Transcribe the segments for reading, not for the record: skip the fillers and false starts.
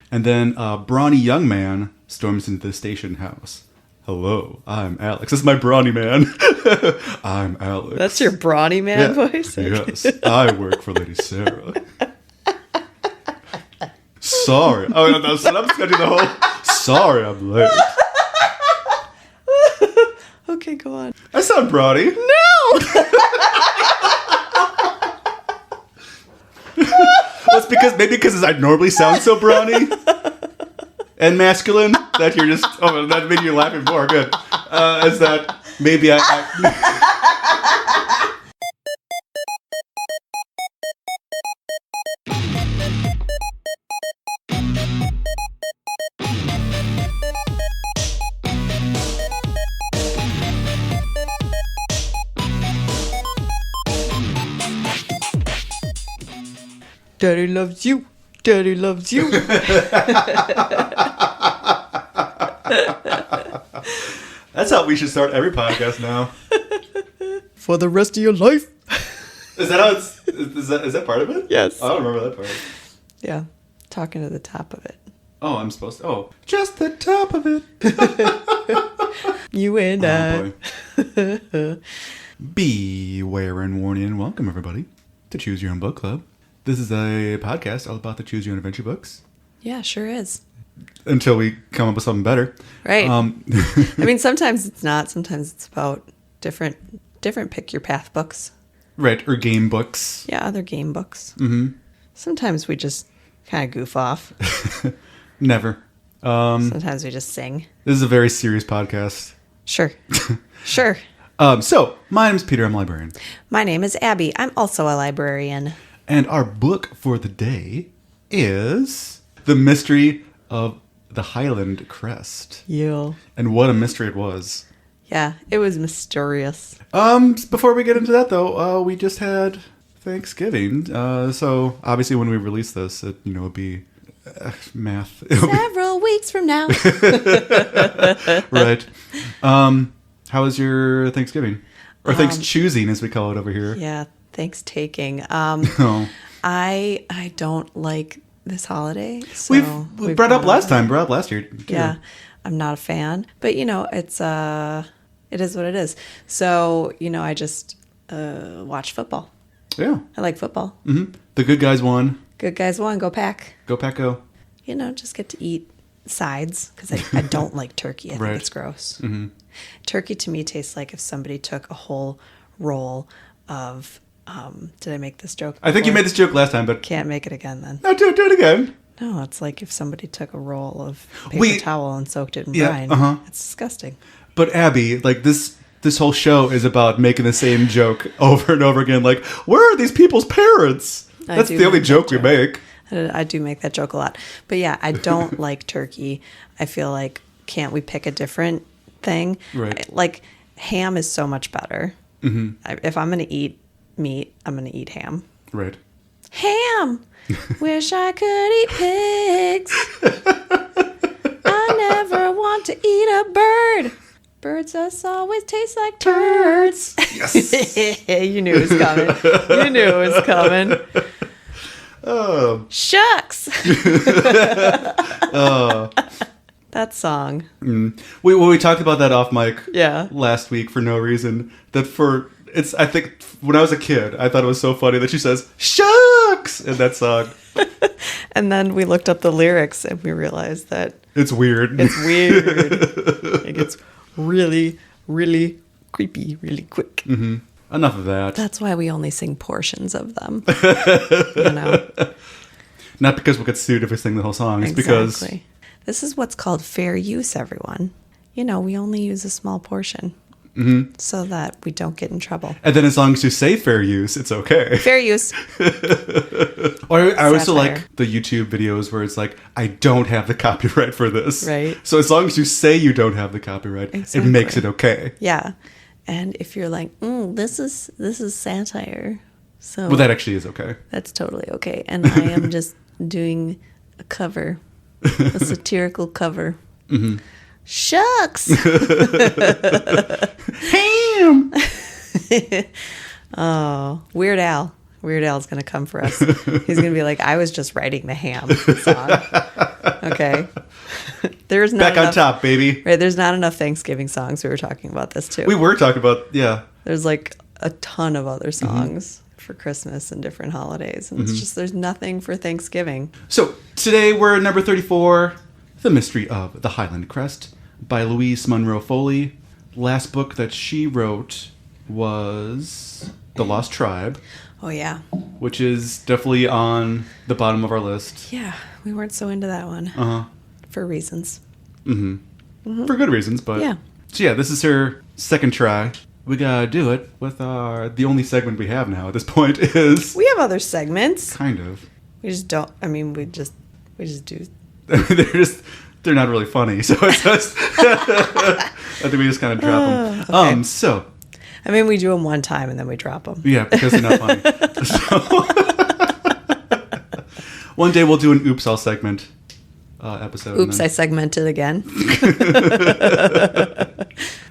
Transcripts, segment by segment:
And then a brawny young man storms into the station house. Hello, I'm Alex. This is my brawny man. I'm Alex. That's your brawny man voice? Yes, I work for Lady Sarah. Sorry. Oh, no, so I'm just going to do the whole... Sorry, I'm late. Okay, go on. I sound brawny. No! Well, it's because I normally sound so brawny and masculine that you're just... Oh, that made you laughing more. Good. Is that maybe I Daddy loves you. Daddy loves you. That's how we should start every podcast now. For the rest of your life. Is that how it's... Is that part of it? Yes. I don't remember that part. Yeah. Talking to the top of it. Oh, I'm supposed to... Oh, just the top of it. You and I. Boy. Beware and warning and welcome, everybody, to Choose Your Own Book Club. This is a podcast all about the Choose Your Own Adventure books. Yeah, sure is. Until we come up with something better. Right. I mean, sometimes it's not. Sometimes it's about different pick your path books. Right, or game books. Yeah, other game books. Mm-hmm. Sometimes we just kind of goof off. Never. Sometimes we just sing. This is a very serious podcast. Sure. Sure. So, my name is Peter. I'm a librarian. My name is Abby. I'm also a librarian. And our book for the day is The Mystery of the Highland Crest. Yeah. And what a mystery it was. Yeah, it was mysterious. Before we get into that, though, we just had Thanksgiving. So, obviously, when we release this, it'll be math. Several weeks from now. Right. How was your Thanksgiving? Or Thankschoosing, as we call it over here. Yeah, thanks taking. Oh. I don't like this holiday. So we brought up last year. Too. Yeah, I'm not a fan. But, it is what it is. So, I just watch football. Yeah. I like football. Mm-hmm. The good guys won. Good guys won. Go Pack. Go Pack, go. Just get to eat sides because I don't like turkey. I think it's gross. Mm-hmm. Turkey to me tastes like if somebody took a whole roll of... did I make this joke before? I think you made this joke last time, but... Can't make it again then. No, do it again. No, it's like if somebody took a roll of paper towel and soaked it in brine. It's disgusting. But Abby, this whole show is about making the same joke over and over again. Like, where are these people's parents? That's the only joke we make. I do make that joke a lot. But yeah, I don't like turkey. I feel like, can't we pick a different thing? Right. Ham is so much better. Mm-hmm. If I'm going to eat meat, I'm going to eat ham. Right. Ham! Wish I could eat pigs. I never want to eat a bird. Birds us always taste like turds. Yes. You knew it was coming. You knew it was coming. Shucks. That song. We talked about that off mic. Yeah. Last week for no reason. I think when I was a kid, I thought it was so funny that she says "shucks" in that song. And then we looked up the lyrics and we realized that it's weird. It's weird. It gets really, really creepy, really quick. Mm-hmm. Enough of that. That's why we only sing portions of them. Not because we'll get sued if we sing the whole song. It's because... This is what's called fair use, everyone. We only use a small portion. Mm-hmm. So that we don't get in trouble. And then as long as you say fair use, it's okay. Fair use. Or I also like the YouTube videos where it's like, I don't have the copyright for this. Right. So as long as you say you don't have the copyright, It makes it okay. Yeah. And if you're like, this is satire. So well, that actually is okay. That's totally okay. And I am just doing a cover, a satirical cover. Mm-hmm. Shucks. Ham. Oh, Weird Al. Weird Al's going to come for us. He's going to be like, I was just writing the ham song. Okay. There's not Back on top, baby. Right. There's not enough Thanksgiving songs. We were talking about this too. We were talking about, yeah. There's like a ton of other songs for Christmas and different holidays. And it's just, there's nothing for Thanksgiving. So today we're at number 34, The Mystery of the Highland Crest by Louise Munro Foley. Last book that she wrote was The Lost Tribe. Oh, yeah. Which is definitely on the bottom of our list. Yeah. We weren't so into that one. Uh-huh. For reasons. For good reasons, but... Yeah. So yeah, this is her second try. We gotta do it with the only segment we have now at this point is... We have other segments. Kind of. We just don't... I mean, we just do... They're not really funny, so it's just... I think we just kind of drop them. Okay. So... I mean, we do them one time and then we drop them. Yeah, because they're not funny. So, one day we'll do an Oops All segment episode. Oops, I segmented again.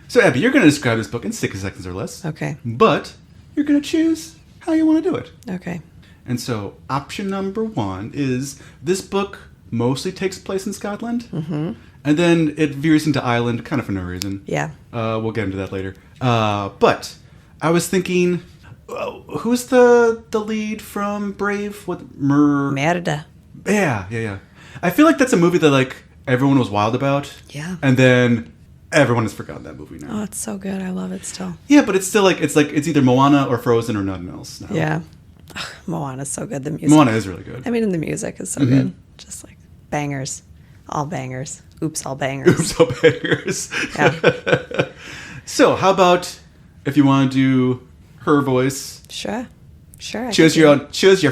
So, Abby, you're going to describe this book in 60 seconds or less. Okay. But you're going to choose how you want to do it. Okay. And so, option number 1 is this book mostly takes place in Scotland. Mm-hmm. And then it veers into Ireland, kind of for no reason. Yeah. We'll get into that later. But I was thinking, who's the lead from Brave? What Merida. Yeah. I feel like that's a movie that like everyone was wild about. Yeah. And then everyone has forgotten that movie now. Oh, it's so good. I love it still. Yeah, but it's still like it's either Moana or Frozen or nothing else now. Yeah. Ugh, Moana's so good. The music. Moana is really good. I mean, the music is so good. Just like bangers. All bangers. Oops, all bangers. Oops, all bangers. Yeah. So, how about if you want to do her voice? Sure. Choose your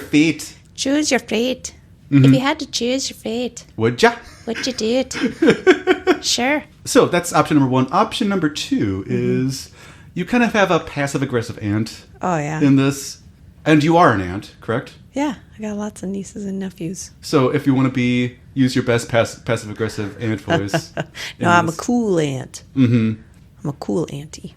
fate. Choose your fate. If you had to choose your fate, Would ya? would you do it? Sure. So, that's option number 1. Option number 2 is you kind of have a passive-aggressive aunt Oh, yeah. in this. And you are an aunt, correct? Yeah. I got lots of nieces and nephews. So, if you want to use your best passive-aggressive aunt voice. No, I'm a cool aunt. Mm-hmm. I'm a cool auntie.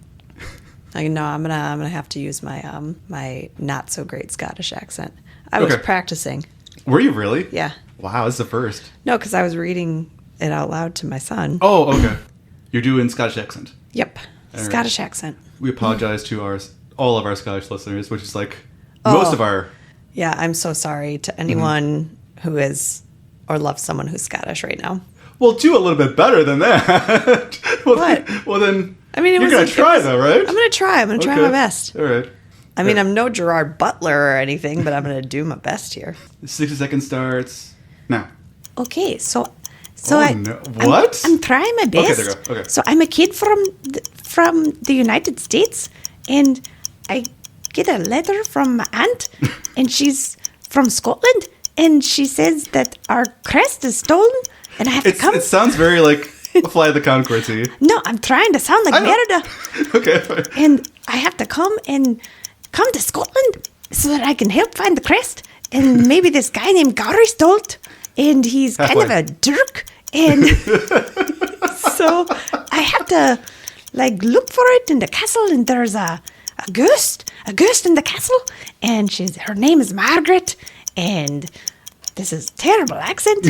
I know I'm gonna have to use my my not so great Scottish accent. I was practicing. Were you really? Yeah. Wow, this is the first. No, because I was reading it out loud to my son. Oh, okay. You're doing Scottish accent. Yep. All Scottish accent. We apologize to all of our Scottish listeners, which is like most of our... Yeah, I'm so sorry to anyone who is or loves someone who's Scottish right now. Well, do a little bit better than that. Well, then I mean, you're going to try, though, right? I'm going to try. I'm going to try my best. All right. I mean, I'm no Gerard Butler or anything, but I'm going to do my best here. 60 seconds starts now. Okay, so What? I'm trying my best. Okay, there you go. Okay. So I'm a kid from the United States, and I get a letter from my aunt, and she's from Scotland, and she says that our crest is stolen, and I have to come. It sounds very like Fly the Concords-y. No, I'm trying to sound like Merida. Okay, fine. And I have to come to Scotland so that I can help find the crest. And maybe this guy named Gary stole it, and he's kind of a jerk. And so I have to look for it in the castle, and there's a ghost in the castle, and her name is Margaret, and this is a terrible accent,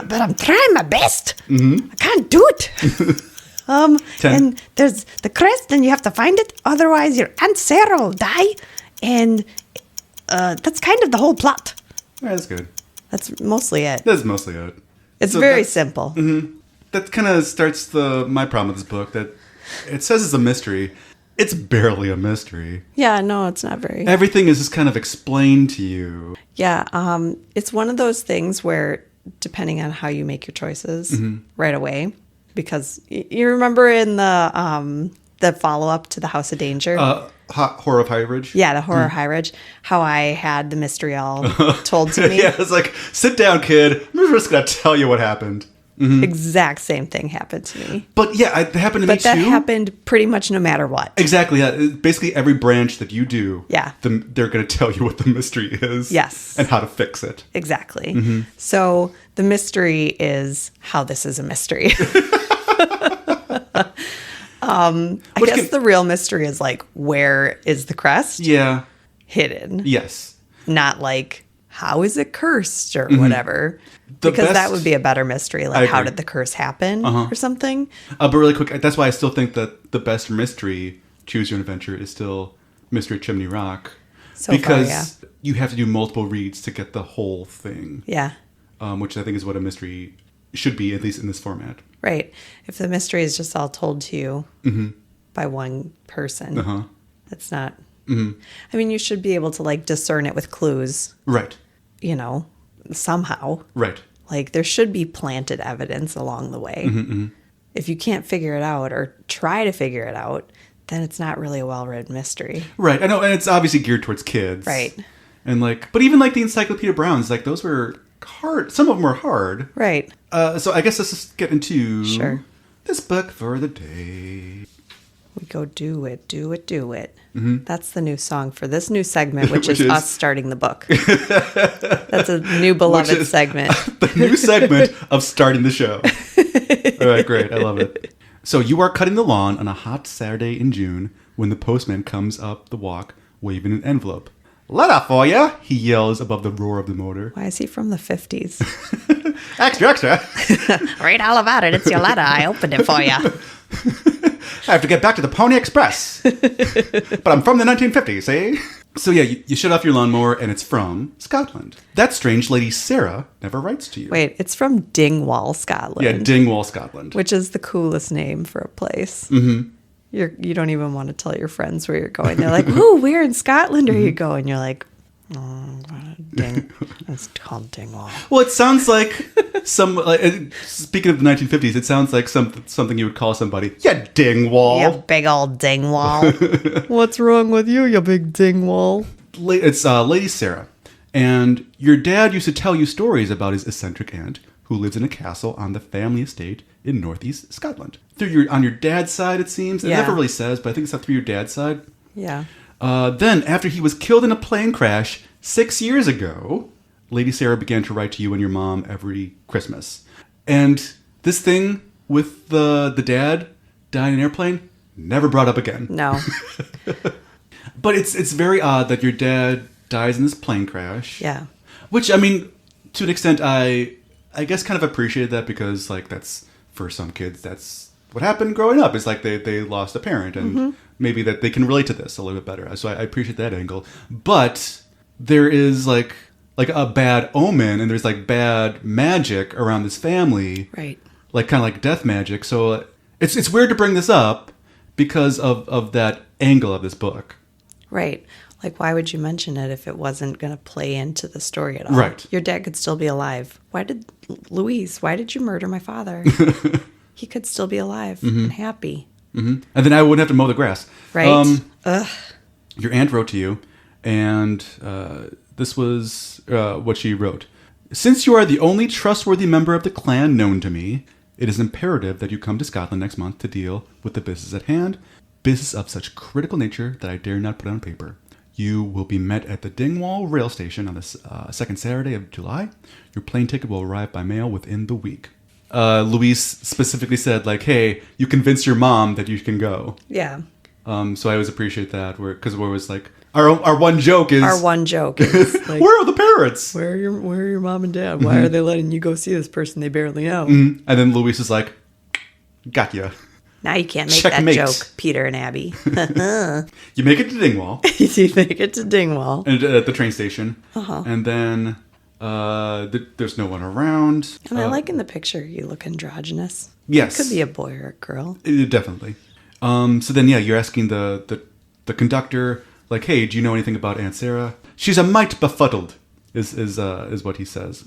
but I'm trying my best. I can't do it. 10. And there's the crest, and you have to find it, otherwise your Aunt Sarah will die, and that's kind of the whole plot. That's good. That's mostly it. That's mostly it. It's very simple. That kind of starts my problem with this book, that it says it's a mystery. It's barely a mystery. Yeah, no, it's not very. Everything is just kind of explained to you. Yeah, it's one of those things where, depending on how you make your choices right away, because you remember in the follow-up to the House of Danger? Horror of High Ridge? Yeah, the Horror of High Ridge. How I had the mystery all told to me. Yeah, it's like, sit down, kid. I'm just going to tell you what happened. Exact same thing happened to me. But yeah, it happened to me too. But that happened pretty much no matter what. Exactly. Yeah. Basically, every branch that you do, yeah, they're going to tell you what the mystery is. Yes. And how to fix it. Exactly. So the mystery is how this is a mystery. I guess the real mystery is where is the crest? Yeah. Hidden. Yes. not like, how is it cursed or whatever. Because that would be a better mystery. Like, how did the curse happen or something? But really quick, that's why I still think that the best mystery, Choose Your Own Adventure, is still Mystery at Chimney Rock. Because you have to do multiple reads to get the whole thing. Yeah. Which I think is what a mystery should be, at least in this format. Right. If the mystery is just all told to you by one person, it's not... I mean, you should be able to, like, discern it with clues. Right. You know, somehow. Right. Like, there should be planted evidence along the way. If you can't figure it out or try to figure it out, then it's not really a well-read mystery. Right. I know, and it's obviously geared towards kids. Right. And, like, but even, like, the Encyclopedia Browns, like, those were hard. Some of them were hard. Right. So I guess let's just get into this book for the day. We go do it, do it, do it. That's the new song for this new segment, which is us starting the book. That's a new beloved segment. The new segment of starting the show. All right, great. I love it. So you are cutting the lawn on a hot Saturday in June when the postman comes up the walk waving an envelope. Letter for you, he yells above the roar of the motor. Why is he from the 50s? Extra, extra. Read all about it. It's your letter. I opened it for you. I have to get back to the Pony Express. But I'm from the 1950s, eh? So yeah, you shut off your lawnmower and it's from Scotland. That strange lady Sarah never writes to you. Wait, it's from Dingwall, Scotland. Yeah, Dingwall, Scotland. Which is the coolest name for a place. You don't even want to tell your friends where you're going. They're like, "Ooh, where in Scotland are you going?" You're like, it's called Dingwall. Well, it sounds like speaking of the 1950s, it sounds like something you would call somebody. Yeah, Dingwall. Yeah, big old Dingwall. What's wrong with you, you big Dingwall? It's Lady Sarah, and your dad used to tell you stories about his eccentric aunt who lives in a castle on the family estate in northeast Scotland. On your dad's side, it seems. It never really says, but I think it's not through your dad's side. Yeah. Then, after he was killed in a plane crash 6 years ago, Lady Sarah began to write to you and your mom every Christmas. And this thing with the dad dying in an airplane, never brought up again. No. But it's very odd that your dad dies in this plane crash. Yeah. Which, I mean, to an extent, I guess kind of appreciated that because, like, that's, for some kids, that's what happened growing up. It's like they lost a parent, and maybe that they can relate to this a little bit better. So I appreciate that angle. But there is, like a bad omen, and there's, like, bad magic around this family. Right. Like, kind of like death magic. So it's weird to bring this up because of that angle of this book. Right. Like, why would you mention it if it wasn't going to play into the story at all? Right. Your dad could still be alive. Louise, why did you murder my father? He could still be alive and happy. And then I wouldn't have to mow the grass. Right. Your aunt wrote to you, and this was what she wrote. Since you are the only trustworthy member of the clan known to me, it is imperative that you come to Scotland next month to deal with the business at hand, business of such critical nature that I dare not put on paper. You will be met at the Dingwall rail station on the second Saturday of July. Your plane ticket will arrive by mail within the week. Louise specifically said, like, hey, you convinced your mom that you can go. Yeah. So I always appreciate that, because it was like, our one joke is... Our one joke is... Like, where are the parents? Where are your mom and dad? Why are they letting you go see this person they barely know? And then Louise is like, got ya. Now you can't make Checkmate. that joke, Peter and Abby. You make it to Dingwall. You make it to Dingwall. And at the train station. And then there's no one around. And I like in the picture you look androgynous. Yes. It could be a boy or a girl. Definitely. So then, yeah, you're asking the conductor, like, hey, do you know anything about Aunt Sarah? She's a mite befuddled, is what he says.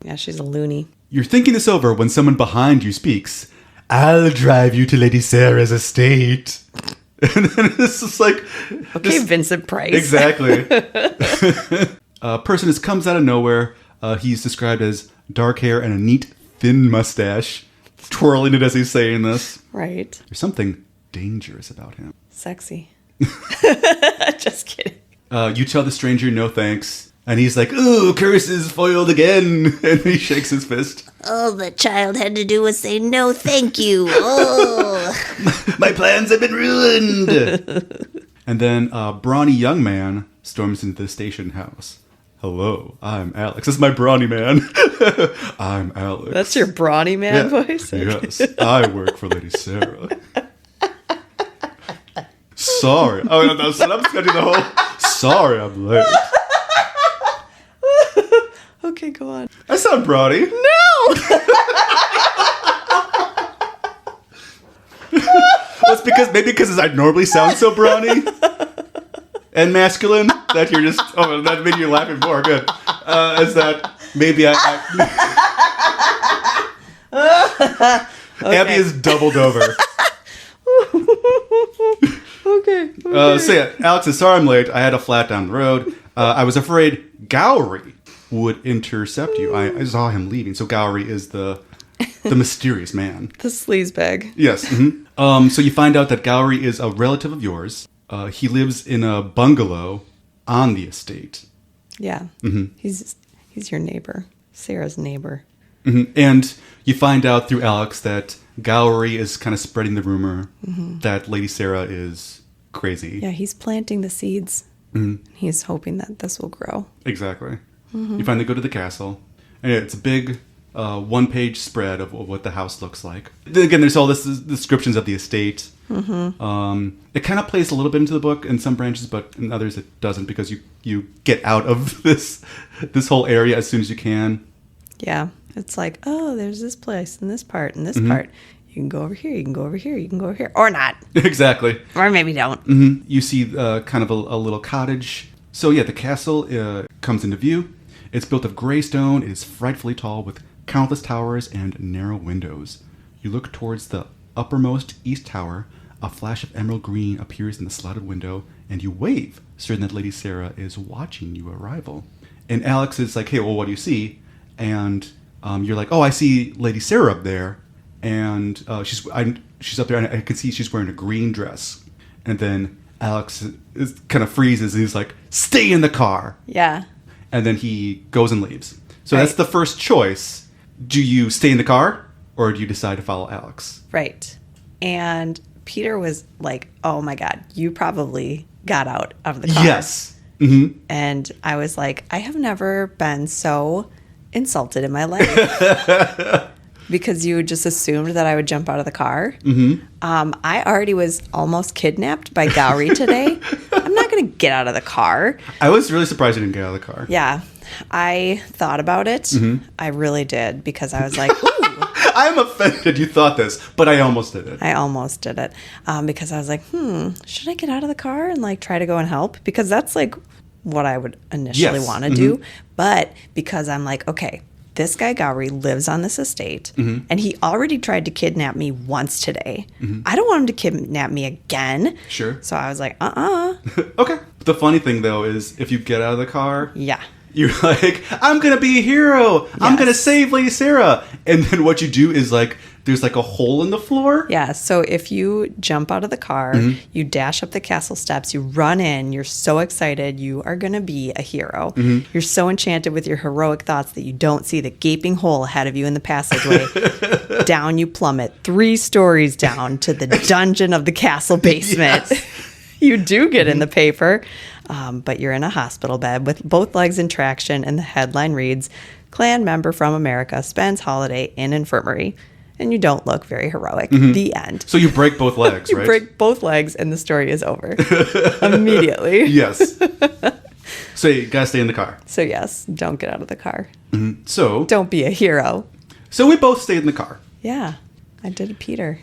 Yeah, she's a loony. You're thinking this over when someone behind you speaks. I'll drive you to Lady Sarah's estate. And then it's just like... Okay, Vincent Price. Exactly. A person comes out of nowhere. He's described as dark hair and a neat, thin mustache, twirling it as he's saying this. Right. There's something dangerous about him. Sexy. Just kidding. You tell the stranger no thanks. And he's like, ooh, curses foiled again. And he shakes his fist. All the child had to do was say no thank you. Oh. My plans have been ruined. And then a brawny young man storms into the station house. Hello, I'm Alex. This is my brawny man. I'm Alex. That's your brawny man voice? Yes, I work for Lady Sarah. Sorry. Oh, no, I'm just going to do the whole... Sorry, I'm late. Okay, go on. I sound brawny. No! Well, it's because I normally sound so brawny and masculine that you're just... Oh, that made you laughing more. Good. Is that maybe I... Okay. Abby is doubled over. Okay. So yeah, Alex is sorry I'm late. I had a flat down the road. I was afraid Gowrie would intercept you. I saw him leaving. So Gowrie is the mysterious man. The sleazebag. Yes. Mm-hmm. So you find out that Gowrie is a relative of yours. He lives in a bungalow on the estate. Yeah. Mm-hmm. He's your neighbor. Sarah's neighbor. Mm-hmm. And you find out through Alex that Gowrie is kind of spreading the rumor that Lady Sarah is crazy. Yeah, he's planting the seeds. Mm-hmm. He's hoping that this will grow. Exactly. You finally go to the castle, and it's a big one-page spread of what the house looks like. Again, there's all this descriptions of the estate. It kind of plays a little bit into the book in some branches, but in others it doesn't, because you get out of this whole area as soon as you can. Yeah. It's like, oh, there's this place and this part and this part. You can go over here, you can go over here, you can go over here. Or not. Exactly. Or maybe don't. You see kind of a little cottage. So yeah, the castle comes into view. It's built of gray stone. It is frightfully tall with countless towers and narrow windows. You look towards the uppermost east tower. A flash of emerald green appears in the slotted window, and you wave, certain that Lady Sarah is watching your arrival. And Alex is like, hey, well, what do you see? And you're like, oh, I see Lady Sarah up there. And she's up there, and I can see she's wearing a green dress. And then Alex kind of freezes, and he's like, stay in the car. Yeah. And then he goes and leaves. So Right. that's the first choice. Do you stay in the car, or do you decide to follow Alex? Right. And Peter was like, oh my God, you probably got out of the car. Yes. Mm-hmm. And I was like, I have never been so insulted in my life. Because you just assumed that I would jump out of the car. I already was almost kidnapped by Gowrie today. I'm not going to get out of the car. I was really surprised you didn't get out of the car. Yeah. I thought about it. I really did, because I was like, ooh. I'm offended you thought this, but I almost did it. I almost did it. Because I was like, should I get out of the car and like try to go and help? Because that's like what I would initially Yes. want to do. But because I'm like, okay, this guy Gowrie lives on this estate, and he already tried to kidnap me once today. I don't want him to kidnap me again. Sure. So I was like, Okay. The funny thing, though, is if you get out of the car, yeah. you're like, I'm going to be a hero. I'm going to Yes. save Lady Sarah. And then what you do is like, there's like a hole in the floor. Yeah, so if you jump out of the car, you dash up the castle steps, you run in, you're so excited, you are going to be a hero. You're so enchanted with your heroic thoughts that you don't see the gaping hole ahead of you in the passageway. Down you plummet 3 stories down to the dungeon of the castle basement. Yes. You do get in the paper, but you're in a hospital bed with both legs in traction, and the headline reads, Clan member from America spends holiday in infirmary. And you don't look very heroic. The end. So you break both legs, You right? break both legs and the story is over immediately. Yes. So you gotta stay in the car. So yes, don't get out of the car. So Don't be a hero. we both stayed in the car. Yeah, I did it, Peter.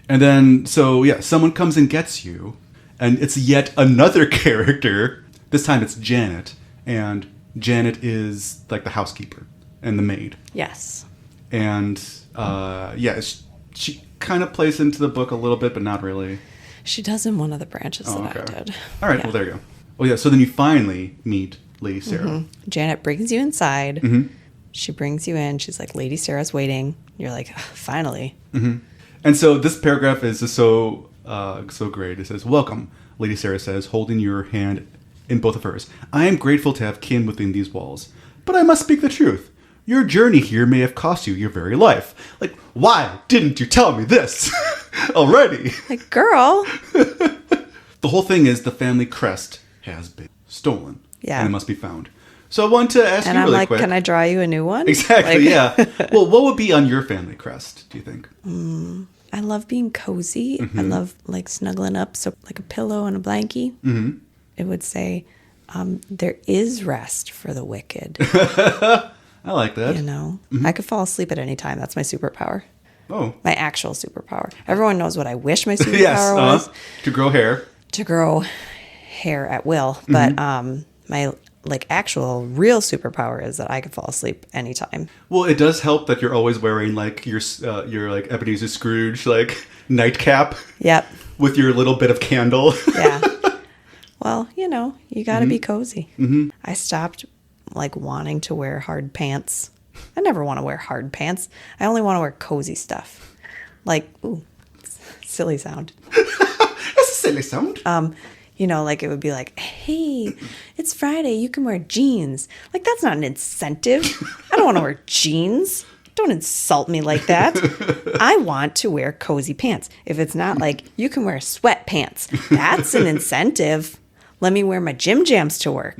And then, someone comes and gets you, and it's yet another character. This time it's Janet, and Janet is like the housekeeper and the maid. Yes. And she kind of plays into the book a little bit, but not really. She does in one of the branches that I Okay. did. All right, Yeah. well, there you go. Oh, yeah, so then you finally meet Lady Sarah. Janet brings you inside. She brings you in. She's like, Lady Sarah's waiting. You're like, finally. And so this paragraph is just so great. It says, welcome, Lady Sarah says, holding your hand in both of hers. I am grateful to have kin within these walls, but I must speak the truth. Your journey here may have cost you your very life. Like, why didn't you tell me this already? Like, girl. The whole thing is the family crest has been stolen. Yeah. And it must be found. So I want to ask And you I'm really like, quick. can I draw you a new one? Exactly, Like- yeah. Well, what would be on your family crest, do you think? I love being cozy. Mm-hmm. I love like snuggling up, so like a pillow and a blankie. Mm-hmm. It would say, there is rest for the wicked. I like that. You know, Mm-hmm. I could fall asleep at any time. That's my superpower. Oh. My actual superpower. Everyone knows what I wish my superpower Yes, was. to grow hair. To grow hair at will. Mm-hmm. But my like actual real superpower is that I could fall asleep anytime. Well, it does help that you're always wearing like your like Ebenezer Scrooge like nightcap Yep. with your little bit of candle. Yeah. Well, you know, you got to Mm-hmm. be cozy. I stopped like wanting to wear hard pants. I never want to wear hard pants. I only want to wear cozy stuff. Like, ooh, silly sound. That's a silly sound. You know, like it would be like, hey, it's Friday. You can wear jeans. Like, that's not an incentive. I don't want to wear jeans. Don't insult me like that. I want to wear cozy pants. If it's not like, you can wear sweatpants, that's an incentive. Let me wear my gym jams to work.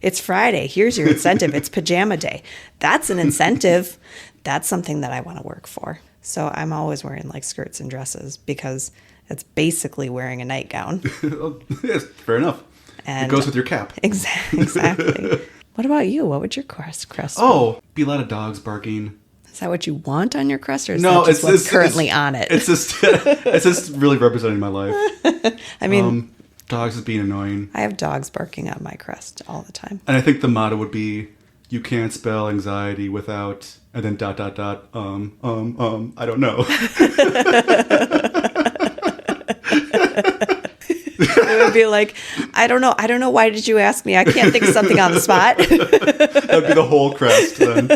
It's Friday. Here's your incentive. It's pajama day. That's an incentive. That's something that I want to work for. So I'm always wearing like skirts and dresses because it's basically wearing a nightgown. Yes, fair enough. And it goes with your cap. Exactly. What about you? What would your crest be? Oh, be a lot of dogs barking. Is that what you want on your crest, or is No, that just what's it's currently on it? It's just it's just really representing my life. I mean, Dogs is being annoying. I have dogs barking on my crest all the time. And I think the motto would be, you can't spell anxiety without, and then ... I don't know. It would be like, I don't know. Why did you ask me? I can't think of something on the spot. That'd be the whole crest then.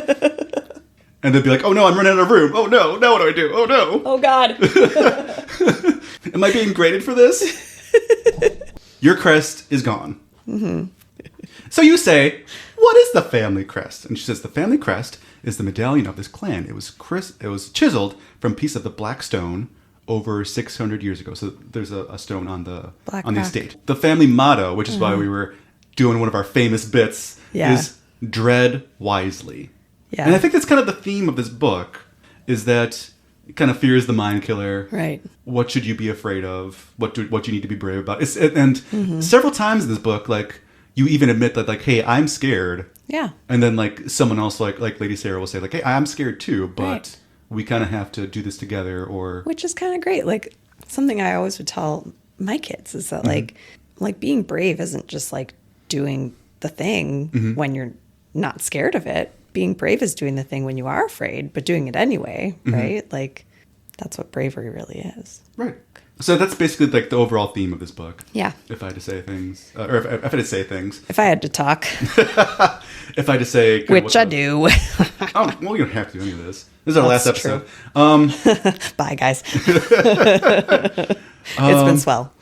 And they'd be like, oh no, I'm running out of room. Oh no, now what do I do? Oh no. Oh God. Am I being graded for this? Your crest is gone. Mm-hmm. So you say, what is the family crest? And she says, the family crest is the medallion of this clan. It was chiseled from a piece of the black stone over 600 years ago. So there's a stone on the Black on the rock. estate. The family motto, which is why we were doing one of our famous bits, Yeah. is dread wisely. Yeah. And I think that's kind of the theme of this book, is that kind of fear is the mind killer. Right. What should you be afraid of? What you need to be brave about? Several times in this book, like, you even admit that, like, hey, I'm scared. Yeah. And then, like, someone else, like Lady Sarah will say, like, hey, I'm scared too, but Right. we kind of have to do this together, or... Which is kind of great. Like, something I always would tell my kids is that, Mm-hmm. like being brave isn't just like doing the thing Mm-hmm. when you're not scared of it. Being brave is doing the thing when you are afraid, but doing it anyway, Mm-hmm. right? Like, that's what bravery really is. Right. So that's basically, like, the overall theme of this book. Yeah. If I had to say things. Or if I had to say things. If I had to talk, If I had to say... which I do. Oh, well, you don't have to do any of this. This is our last That's episode. Bye, guys. It's been swell.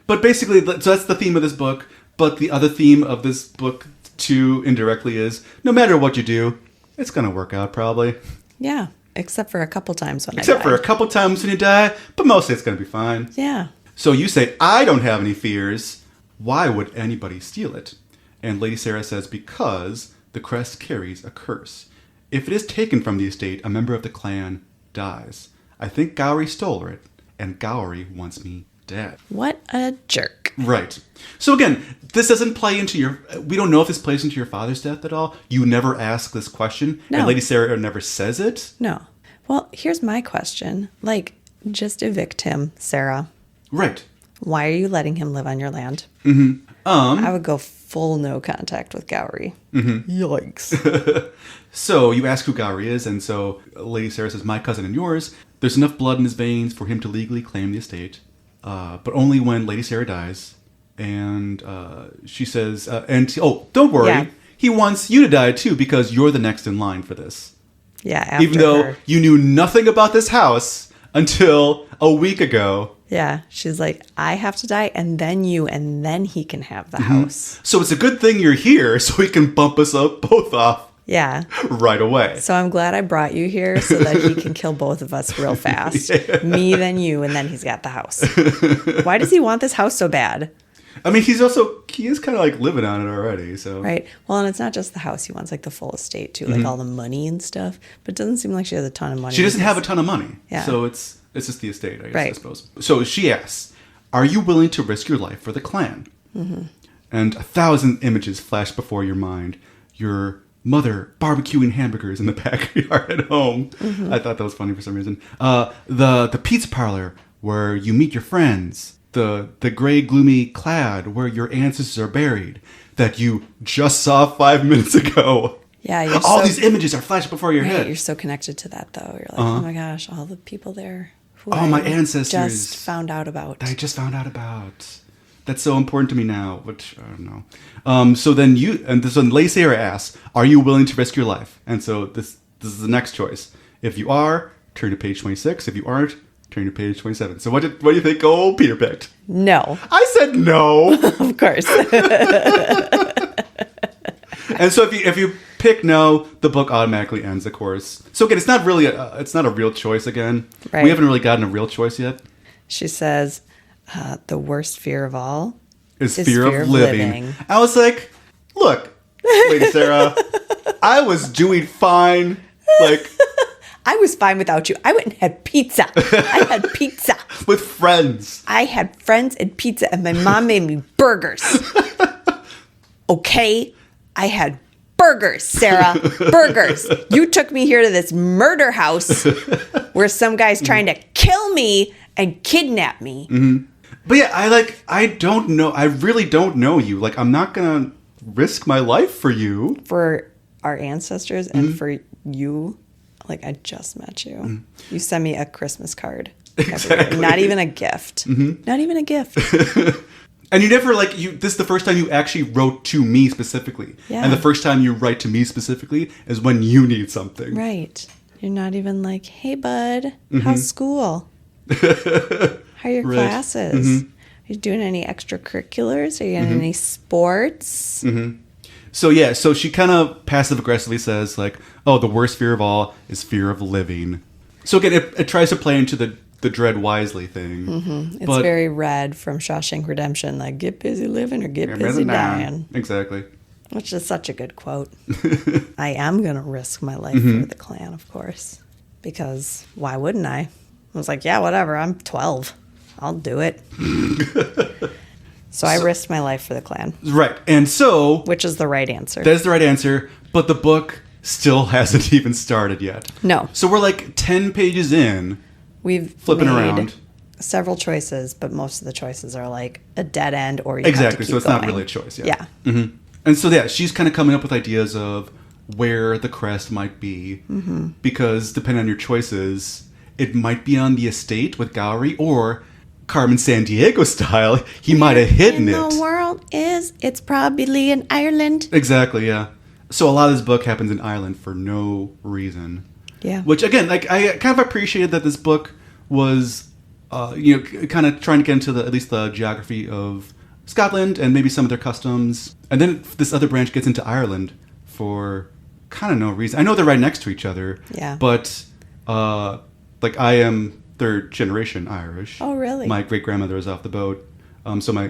But basically, so that's the theme of this book. But the other theme of this book, too, indirectly, is no matter what you do, it's going to work out, probably. Yeah. Except for a couple times when Except I for died. a couple times when you die, but mostly it's going to be fine. Yeah. So you say, I don't have any fears. Why would anybody steal it? And Lady Sarah says, because the crest carries a curse. If it is taken from the estate, a member of the clan dies. I think Gowrie stole it, and Gowrie wants me dead. What a jerk. Right. So again, this doesn't play into your... We don't know if this plays into your father's death at all. You never ask this question. No. And Lady Sarah never says it. No. Well, here's my question. Like, just evict him, Sarah. Right. Why are you letting him live on your land? Mm-hmm. I would go full no contact with Gowrie. Mm-hmm. Yikes. So you ask who Gowrie is, and so Lady Sarah says, my cousin and yours. There's enough blood in his veins for him to legally claim the estate, but only when Lady Sarah dies. And she says, don't worry, Yeah. he wants you to die too, because you're the next in line for this. Yeah, after Even though her. you knew nothing about this house until a week ago. Yeah, she's like, I have to die, and then you, and then he can have the Mm-hmm. house. So it's a good thing you're here, so we can bump us up both off Yeah. right away. So I'm glad I brought you here so that he can kill both of us real fast. Me, then you, and then he's got the house. Why does he want this house so bad? I mean, he is kind of like living on it already. So Right. Well, and it's not just the house. He wants like the full estate too, like all the money and stuff. But it doesn't seem like she has a ton of money. She doesn't have a ton of money. Yeah. So it's just the estate, I guess, I Right. suppose. So she asks, "Are you willing to risk your life for the clan?" Mm-hmm. And 1,000 images flash before your mind. Your mother barbecuing hamburgers in the backyard at home. I thought that was funny for some reason. The pizza parlor where you meet your friends. The gray gloomy clad where your ancestors are buried that you just saw 5 minutes ago. Yeah, you're All so, these images are flashing before your right, head. you're so connected to that though. You're like, oh my gosh, all the people there who Oh, I my ancestors. just found out about. I just found out about. That's so important to me now, which I don't know. So then this one, Lay Sarah asks, "Are you willing to risk your life?" And so this is the next choice. If you are, turn to page 26. If you aren't, turn to page 27. So what do you think old Peter picked? No, I said no. of course. And so if you pick no, the book automatically ends, of course. So again, it's not really it's not a real choice again. Right. We haven't really gotten a real choice yet. She says, the worst fear of all Is fear of living. I was like, look, Lady Sarah, I was doing fine. Like, I was fine without you. I went and had pizza. I had pizza. with friends. I had friends and pizza, and my mom made me burgers. Okay? I had burgers, Sarah. Burgers. You took me here to this murder house where some guy's trying to kill me and kidnap me. Mm-hmm. But yeah, I don't know. I really don't know you. Like, I'm not going to risk my life for you. For our ancestors and for you, like, I just met you. You send me a Christmas card. Exactly. Not even a gift. Not even a gift. And you never, this is the first time you actually wrote to me specifically. Yeah. And the first time you write to me specifically is when you need something. Right. You're not even like, hey, bud, how's school? How are your Right. classes? Are you doing any extracurriculars? Are you in any sports? So yeah, so she kind of passive aggressively says like, "Oh, the worst fear of all is fear of living." So again, it tries to play into the dread wisely thing. It's very Red from Shawshank Redemption, like get busy living or get busy dying, Exactly. which is such a good quote. I am going to risk my life for the clan, of course, because why wouldn't I? I was like, yeah, whatever. I'm 12. I'll do it. So I risked my life for the clan, Right, and so which is the right answer. that's the right answer. But the book still hasn't even started yet. No. So we're like 10 pages in. We've Flipping made around. several choices, but most of the choices are like a dead end or you Exactly. have to keep So it's going. not really a choice. Yeah. Yeah. And so yeah, she's kind of coming up with ideas of where the crest might be, because depending on your choices, it might be on the estate with Gowrie, or Carmen Sandiego style, he might have hidden in it. the world is it's probably in Ireland. Exactly, yeah. So a lot of this book happens in Ireland for no reason. Yeah. Which again, like I kind of appreciated that this book was, kind of trying to get into at least the geography of Scotland and maybe some of their customs, and then this other branch gets into Ireland for kind of no reason. I know they're right next to each other. Yeah. But like I am third generation Irish. Oh, really? My great grandmother was off the boat. So my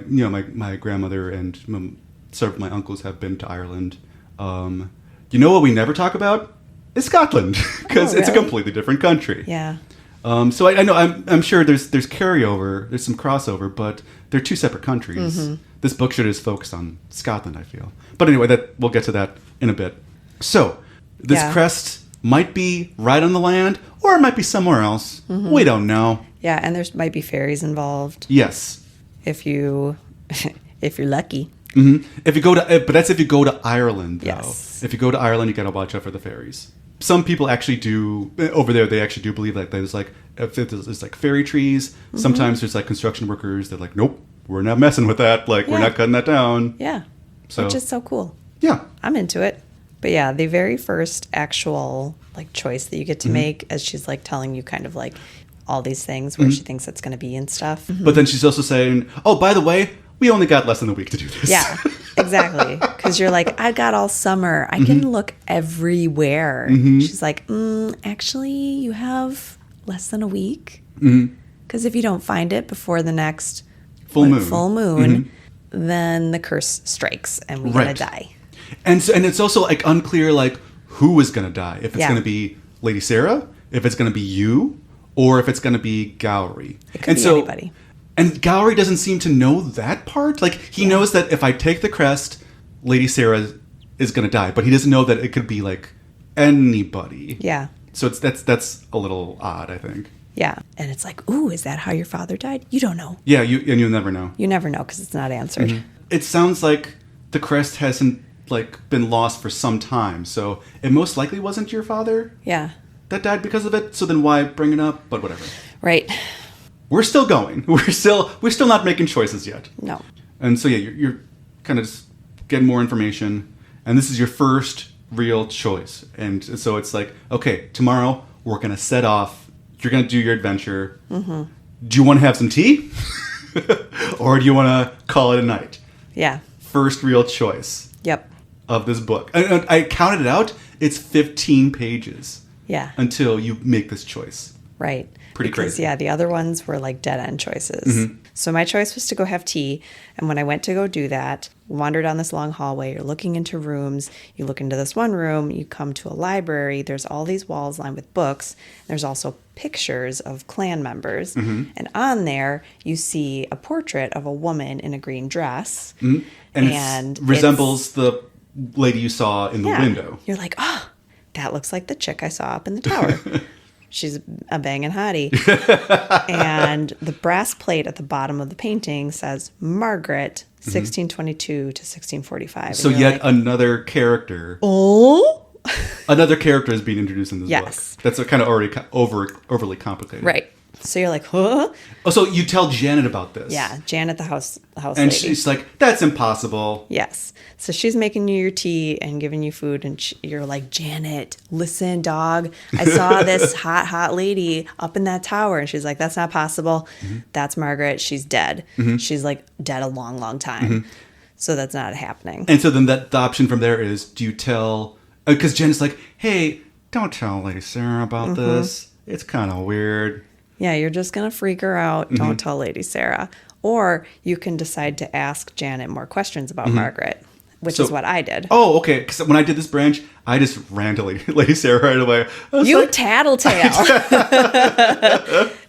grandmother and several of my uncles have been to Ireland. You know what we never talk about? Is Scotland, because it's a really? completely different country. Yeah. So I know I'm sure there's carryover, there's some crossover, but they're two separate countries. This book should just focus on Scotland, I feel. But anyway, we'll get to that in a bit. So this Yeah. crest might be right on the land, or it might be somewhere else. We don't know. Yeah, and there might be fairies involved Yes. if you're lucky. If you go to, but that's if you go to Ireland, though. Yes. If you go to Ireland, you gotta watch out for the fairies. Some people actually do over there. They actually do believe that there's like if there's like fairy trees. Sometimes there's like construction workers. They're like, nope, we're not messing with that. Like we're Yeah. not cutting that down. Yeah. So Which is so cool. yeah, I'm into it. But yeah, the very first actual like choice that you get to make, as she's like telling you kind of like all these things where she thinks it's going to be and stuff. but then she's also saying, oh, by the way, we only got less than a week to do this. Yeah, exactly. Because you're like, I got all summer. I can look everywhere. She's like, actually, you have less than a week. Because if you don't find it before the next Full moon. full moon, then the curse strikes and we're going Right. to die. And it's also like unclear like who is going to die. If it's Yeah. going to be Lady Sarah, if it's going to be you, or if it's going to be Gowry. It could be anybody. And Gowry doesn't seem to know that part. Like he knows that if I take the crest, Lady Sarah is going to die, but he doesn't know that it could be like anybody. Yeah. So that's a little odd, I think. Yeah. And it's like, ooh, is that how your father died? You don't know. Yeah, you'll never know. You never know because it's not answered. It sounds like the crest hasn't like been lost for some time, so it most likely wasn't your father Yeah. that died because of it. So then why bring it up? But whatever. Right. We're still going. We're still not making choices yet. No. And so yeah, you're kind of just getting more information, and this is your first real choice. And so it's like, okay, tomorrow we're gonna set off. You're gonna do your adventure. Mm-hmm. Do you want to have some tea, or do you want to call it a night? Yeah. First real choice Yep. of this book. I counted it out. It's 15 pages Yeah. until you make this choice. Right. Pretty because, crazy. Yeah, the other ones were like dead end choices. So my choice was to go have tea. And when I went to go do that, wander down this long hallway, you're looking into rooms. You look into this one room, you come to a library. There's all these walls lined with books. There's also pictures of clan members. And on there, you see a portrait of a woman in a green dress. And, And it resembles the lady you saw in the window. You're like, oh, that looks like the chick I saw up in the tower. She's a banging hottie. And the brass plate at the bottom of the painting says Margaret, 1622 to 1645. So And you're yet like, another character. oh? Another character is being introduced in this Yes. book. That's kind of already overly complicated. Right. So you're like, huh? Oh, so you tell Janet about this. Yeah, Janet, the house And lady. she's like, that's impossible. Yes. So she's making you your tea and giving you food. And you're like, Janet, listen, dog. I saw this hot lady up in that tower. And she's like, that's not possible. That's Margaret. She's dead. She's like dead a long, long time. So that's not happening. And so then the option from there is, do you tell... Because Janet's like, hey, don't tell Lady Sarah about this. It's kind of weird. Yeah, you're just going to freak her out. Don't tell Lady Sarah. Or you can decide to ask Janet more questions about Margaret, which So- is what I did. Oh, okay. Because when I did this branch, I just ran to Lady Sarah right away. I was You like, tattletale.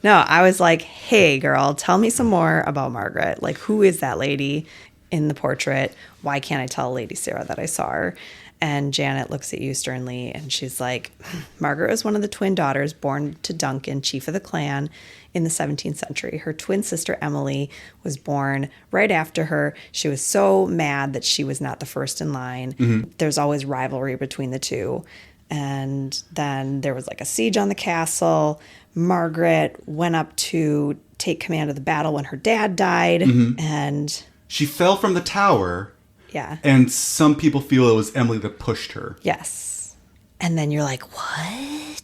No, I was like, hey, girl, tell me some more about Margaret. Like, who is that lady in the portrait? Why can't I tell Lady Sarah that I saw her? And Janet looks at you sternly and she's like, Margaret was one of the twin daughters born to Duncan, chief of the clan, in the 17th century. Her twin sister, Emily, was born right after her. She was so mad that she was not the first in line. There's always rivalry between the two. And then there was like a siege on the castle. Margaret went up to take command of the battle when her dad died. And she fell from the tower, yeah. and some people feel it was Emily that pushed her. Yes. And then you're like, what?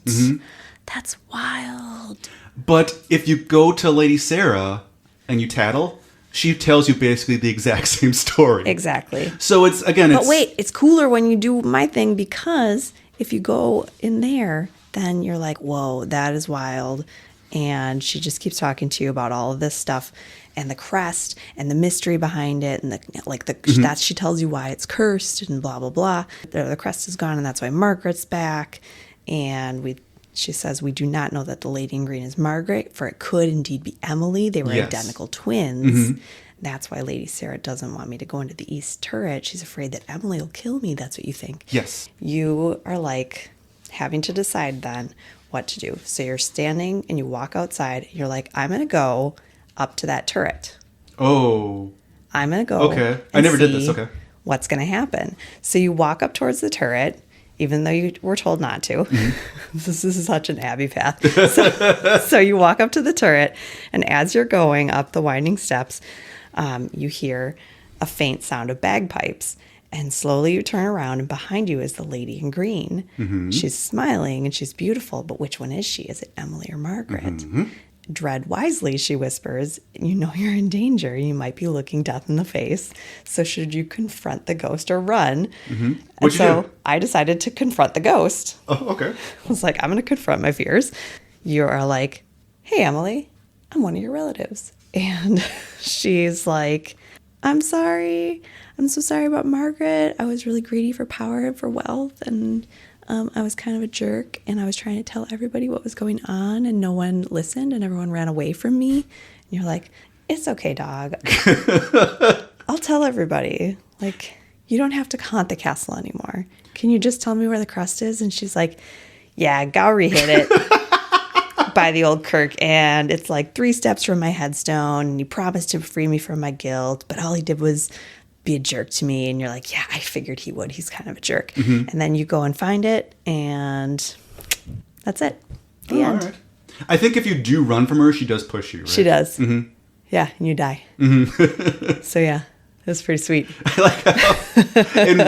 That's wild. But if you go to Lady Sarah and you tattle, she tells you basically the exact same story. Exactly. So it's, again, But wait, it's cooler when you do my thing because if you go in there, then you're like, whoa, that is wild. And she just keeps talking to you about all of this stuff and the crest and the mystery behind it. And that she tells you why it's cursed and blah, blah, blah. The crest is gone and that's why Margaret's back. And she says, we do not know that the lady in green is Margaret, for it could indeed be Emily. They were Yes. identical twins. That's why Lady Sarah doesn't want me to go into the east turret. She's afraid that Emily will kill me. That's what you think. Yes. You are like having to decide then what to do. So you're standing and you walk outside. You're like, I'm going to go up to that turret. Oh. I'm going to go. Okay. I and never did this. see Okay. What's going to happen? So you walk up towards the turret, even though you were told not to. This is such an Abby path. So you walk up to the turret, and as you're going up the winding steps, you hear a faint sound of bagpipes. And slowly you turn around, and behind you is the lady in green. She's smiling, and she's beautiful. But which one is she? Is it Emily or Margaret? Dread wisely, she whispers. You know you're in danger. You might be looking death in the face. So should you confront the ghost or run? And What'd you do? I decided to confront the ghost. Oh, okay. I was like, I'm going to confront my fears. You are like, hey, Emily, I'm one of your relatives. And she's like, I'm sorry. I'm so sorry about Margaret. I was really greedy for power and for wealth, and I was kind of a jerk, and I was trying to tell everybody what was going on, and no one listened, and everyone ran away from me. And you're like, it's okay, dog. I'll tell everybody. Like, you don't have to haunt the castle anymore. Can you just tell me where the crest is? And she's like, yeah, Gowrie hid it by the old kirk, and it's like 3 steps from my headstone, and he promised to free me from my guilt, but all he did was be a jerk to me. And you're like, yeah, I figured he would. He's kind of a jerk. And then you go and find it, and that's it. The end. All right. I think if you do run from her, she does push you, right? She does. Yeah, and you die. So yeah, it was pretty sweet. I like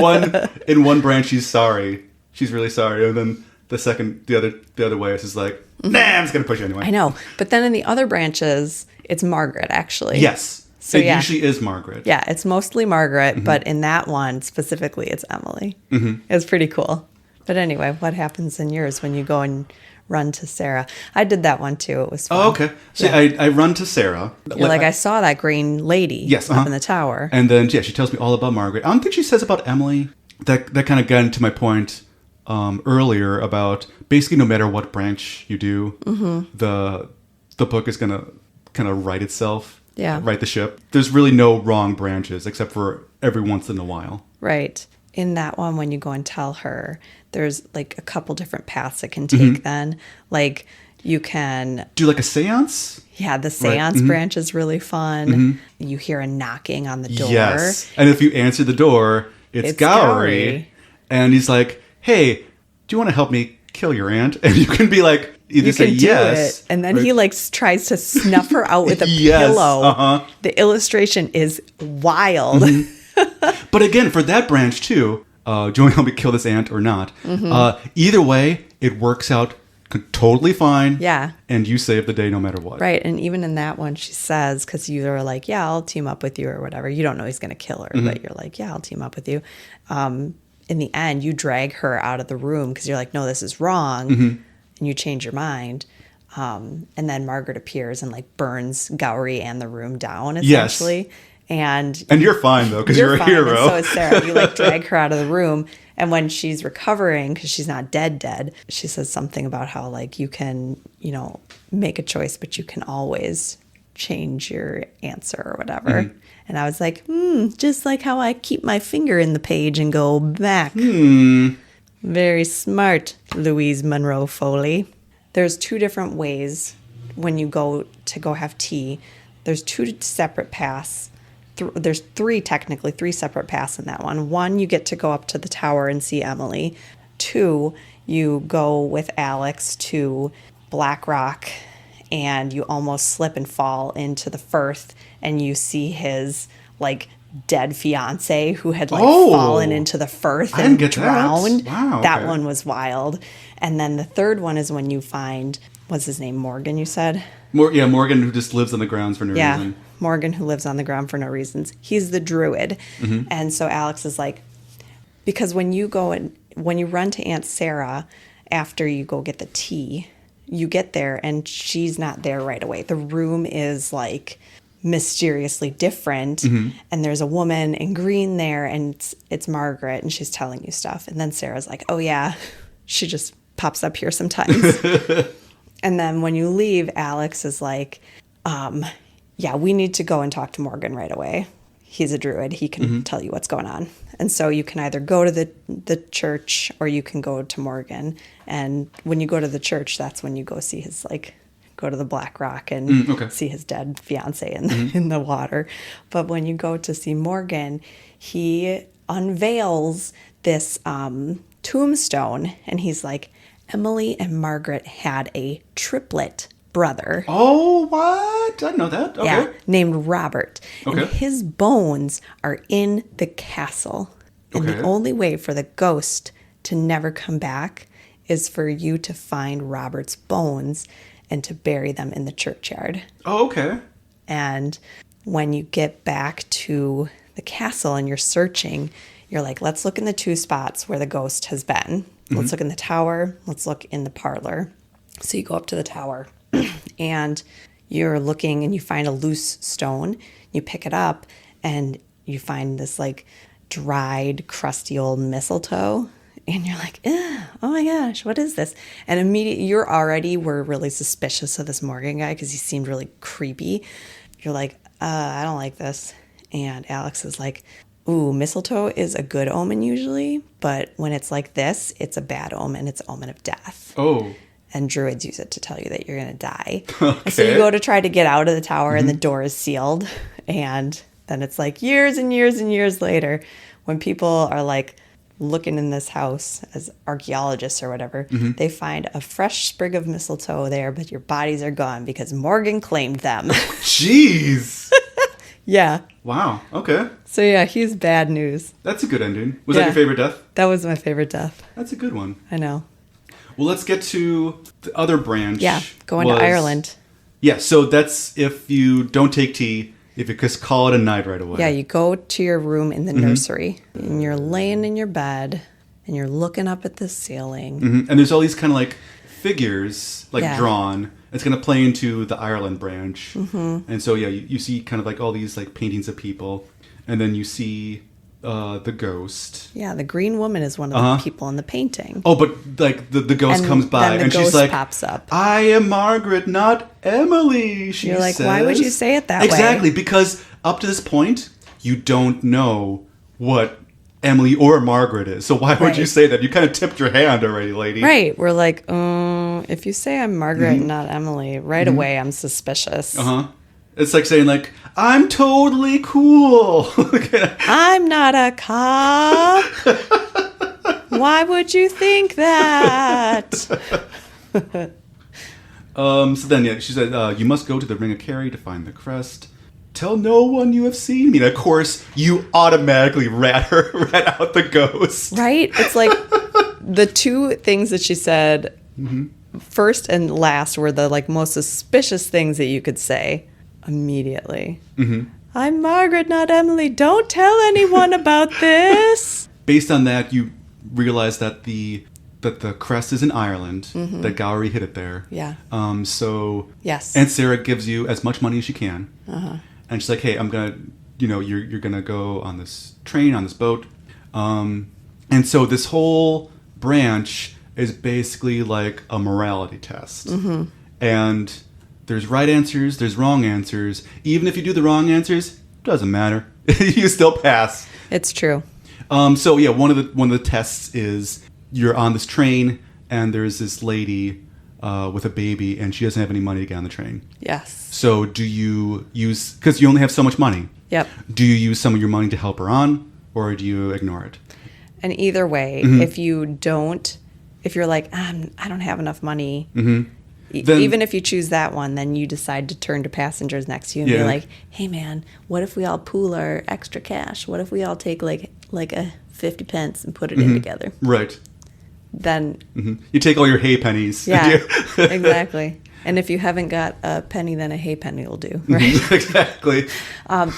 how in one branch she's sorry. She's really sorry. And then the other way is just like, nah, I'm just going to push you anyway. I know. But then in the other branches, it's Margaret, actually. Yes. So it yeah. usually is Margaret. Yeah, it's mostly Margaret, but in that one specifically, it's Emily. It was pretty cool. But anyway, what happens in yours when you go and run to Sarah? I did that one too. It was fun. Oh, okay. So I run to Sarah. You're like, I saw that green lady up in the tower. And then, yeah, she tells me all about Margaret. I don't think she says about Emily. That kind of got into my point earlier about basically no matter what branch you do, the book is going to kind of right itself. Yeah. Right the ship. There's really no wrong branches except for every once in a while. Right. In that one, when you go and tell her, there's like a couple different paths it can take then. Like you can do like a seance. Yeah, the seance branch is really fun. You hear a knocking on the door. Yes. And if you answer the door, it's Gowrie. And he's like, hey, do you want to help me kill your aunt? And you can be like, either you say can do yes. it. And then he like tries to snuff her out with a Yes, pillow. The illustration is wild. But again, for that branch too, do you want to help me kill this ant or not? Either way, it works out totally fine. Yeah. And you save the day no matter what. Right. And even in that one, she says, because you are like, yeah, I'll team up with you or whatever. You don't know he's going to kill her, but you're like, yeah, I'll team up with you. In the end, you drag her out of the room because you're like, no, this is wrong. And you change your mind. And then Margaret appears and like burns Gowrie and the room down essentially. Yes. And you're fine though because you're a fine, hero. And so is Sarah. You like drag her out of the room. And when she's recovering, because she's not dead, she says something about how like you can, make a choice, but you can always change your answer or whatever. And I was like, just like how I keep my finger in the page and go back. Very smart, Louise Munro Foley. There's 2 different ways when you go have tea. There's 2 separate paths. There's 3 separate paths in that one. 1, you get to go up to the tower and see Emily. 2, you go with Alex to Black Rock and you almost slip and fall into the Firth and you see his like dead fiance who had fallen into the Firth and drowned. Wow, that one was wild. And then the 3rd one is when you find, what's his name, Morgan, you said? Morgan, who just lives on the grounds for no reason. Morgan, who lives on the ground for no reasons. He's the druid. And so Alex is like, because when you run to Aunt Sarah after you go get the tea, you get there and she's not there right away. The room is like mysteriously different. And there's a woman in green there and it's Margaret and she's telling you stuff. And then Sarah's like, oh yeah, she just pops up here sometimes. And then when you leave, Alex is like, yeah, we need to go and talk to Morgan right away. He's a druid. He can tell you what's going on. And so you can either go to the church or you can go to Morgan. And when you go to the church, that's when you go see his, go to the Black Rock and see his dead fiance in the water. But when you go to see Morgan, he unveils this tombstone. And he's like, Emily and Margaret had a triplet brother. Oh, what? I didn't know that. Okay. Yeah, named Robert. Okay. And his bones are in the castle. And the only way for the ghost to never come back is for you to find Robert's bones and to bury them in the churchyard. Oh, okay. And when you get back to the castle and you're searching, you're like, let's look in the 2 spots where the ghost has been. Let's look in the tower. Let's look in the parlor. So you go up to the tower and you're looking and you find a loose stone. You pick it up and you find this like dried, crusty old mistletoe. And you're like, oh my gosh, what is this? And immediately were really suspicious of this Morgan guy because he seemed really creepy. You're like, I don't like this. And Alex is like, ooh, mistletoe is a good omen usually, but when it's like this, it's a bad omen. It's an omen of death. Oh. And druids use it to tell you that you're going to die. Okay. And so you go to try to get out of the tower and the door is sealed. And then it's like years and years and years later when people are like, looking in this house as archaeologists or whatever, they find a fresh sprig of mistletoe there, but your bodies are gone because Morgan claimed them. Jeez. Yeah. Wow. Okay. So yeah, he's bad news. That's a good ending. Was that your favorite death? That was my favorite death. That's a good one. I know. Well, let's get to the other branch. Yeah, going to Ireland. Yeah, so that's if you don't take tea, if you just call it a night right away. Yeah, you go to your room in the nursery, and you're laying in your bed, and you're looking up at the ceiling. And there's all these kind of like figures, like Yeah. drawn. It's going to play into the Ireland branch. And so, yeah, you see kind of like all these like paintings of people. And then you see the ghost. Yeah, the green woman is one of the people in the painting. Oh, but like the ghost And comes by then the and she's ghost like, pops up. I am Margaret, not Emily. She You're like, says. why would you say it that way? Exactly, because up to this point, you don't know what Emily or Margaret is. So why would you Right. say that? You kind of tipped your hand already, lady. Right. We're like, if you say I'm Margaret and not Emily, right away I'm suspicious. It's like saying like, I'm totally cool. I'm not a cop. Why would you think that? So then, yeah, she said, you must go to the Ring of Kerry to find the crest. Tell no one you have seen me. And of course, you automatically rat out the ghost. Right? It's like the two things that she said first and last were the like most suspicious things that you could say immediately. I'm Margaret, not Emily. Don't tell anyone about this. Based on that, you realize that the crest is in Ireland, that Gowrie hid it there. Yeah. So Yes. Aunt Sarah gives you as much money as she can. And she's like, hey, I'm gonna, you're gonna go on this train, on this boat. And so this whole branch is basically like a morality test. And there's right answers, there's wrong answers. Even if you do the wrong answers, doesn't matter. You still pass. It's true. So yeah, one of the tests is you're on this train and there's this lady with a baby and she doesn't have any money to get on the train. Yes. So do you use, because you only have so much money. Yep. Do you use some of your money to help her on, or do you ignore it? And either way, if you're like, I don't have enough money, Then- even if you choose that one, then you decide to turn to passengers next to you and be Yeah. like, hey man, what if we all pool our extra cash? What if we all take like a 50 pence and put it in together? Right. Then, You take all your hay pennies. yeah, exactly. And if you haven't got a penny, then a hay penny will do, right? Exactly.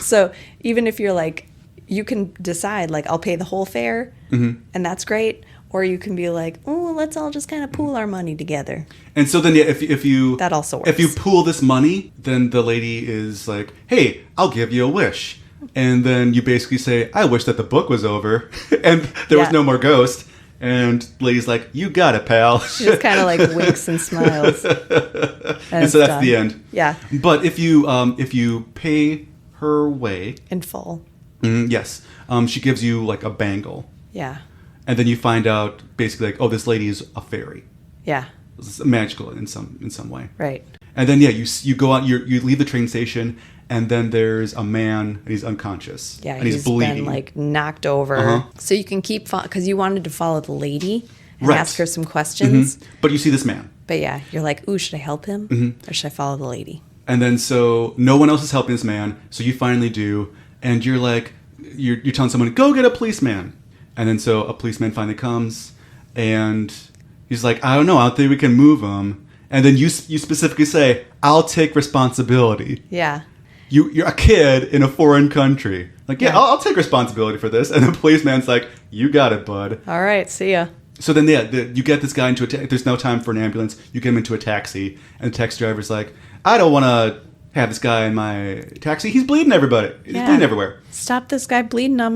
So even if you're like, you can decide like, I'll pay the whole fare, and that's great. Or you can be like, oh, let's all just kind of pool our money together. And so then, yeah, if you That also works. If you pool this money, then the lady is like, "Hey, I'll give you a wish," and then you basically say, "I wish that the book was over and there was Yeah. no more ghost." And the lady's like, "You got it, pal." She just kind of like winks and smiles. And so that's the end. Yeah, But if you pay her way, in full. yes, she gives you like a bangle, Yeah, and then you find out basically like, oh, this lady is a fairy. yeah, It's magical in some way. right. And then yeah, you go out, you leave the train station, and then there's a man and he's unconscious. Yeah, and he's bleeding. been like knocked over. So you can keep because you wanted to follow the lady and Right. ask her some questions. But you see this man, But yeah, you're like, ooh, should I help him or should I follow the lady? and then so no one else is helping this man, so you finally do, and you're like, you're telling someone, go get a policeman, and then so a policeman finally comes, and he's like, I don't know, I don't think we can move him, and then you specifically say, I'll take responsibility. Yeah, You're a kid in a foreign country. Like, yeah, Yeah. I'll take responsibility for this. And the policeman's like, you got it, bud. all right, see ya. So then, yeah, you get this guy into a there's no time for an ambulance. You get him into a taxi. And the taxi driver's like, I don't want to have this guy in my taxi. He's bleeding everybody. He's Yeah. bleeding everywhere. Stop this guy bleeding on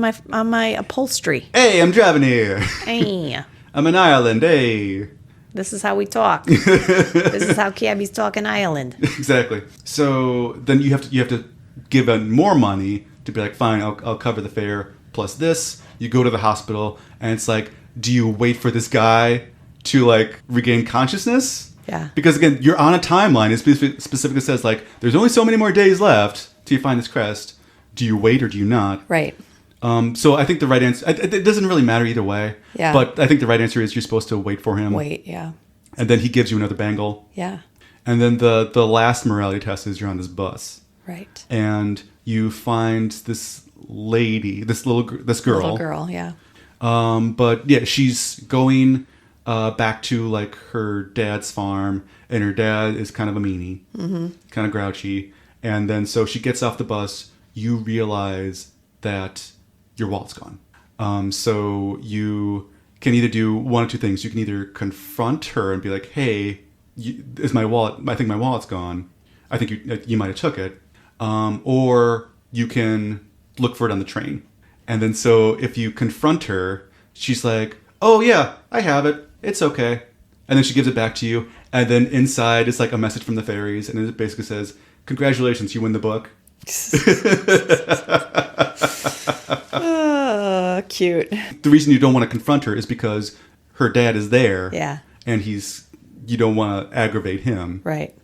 my upholstery. Hey, I'm driving here. Hey, I'm in Ireland. Hey. this is how we talk. This is how cabbies talk in Ireland. Exactly. So then you have to give out more money to be like, fine, I'll cover the fare plus this. You go to the hospital, and it's like, do you wait for this guy to like regain consciousness? Yeah. Because again, you're on a timeline. It specifically says like, there's only so many more days left till you find this crest. Do you wait or do you not? Right. So I think the right answer, it doesn't really matter either way. Yeah. But I think the right answer is you're supposed to wait for him. Wait, yeah. And then he gives you another bangle. Yeah. And then the last morality test is you're on this bus. Right. And you find this lady, this girl. Little girl, yeah. But yeah, she's going back to like her dad's farm, and her dad is kind of a meanie, kind of grouchy. And then so she gets off the bus. You realize that your wallet's gone. So you can either do one of two things. You can either confront her and be like, "Hey, is my wallet? I think my wallet's gone. I think you might have took it." Or you can look for it on the train. And then so if you confront her, she's like, "Oh yeah, I have it. It's okay." And then she gives it back to you. And then inside is like a message from the fairies, and it basically says, "Congratulations, you win the book." Oh, cute. The reason you don't want to confront her is because her dad is there. Yeah. And you don't want to aggravate him. Right.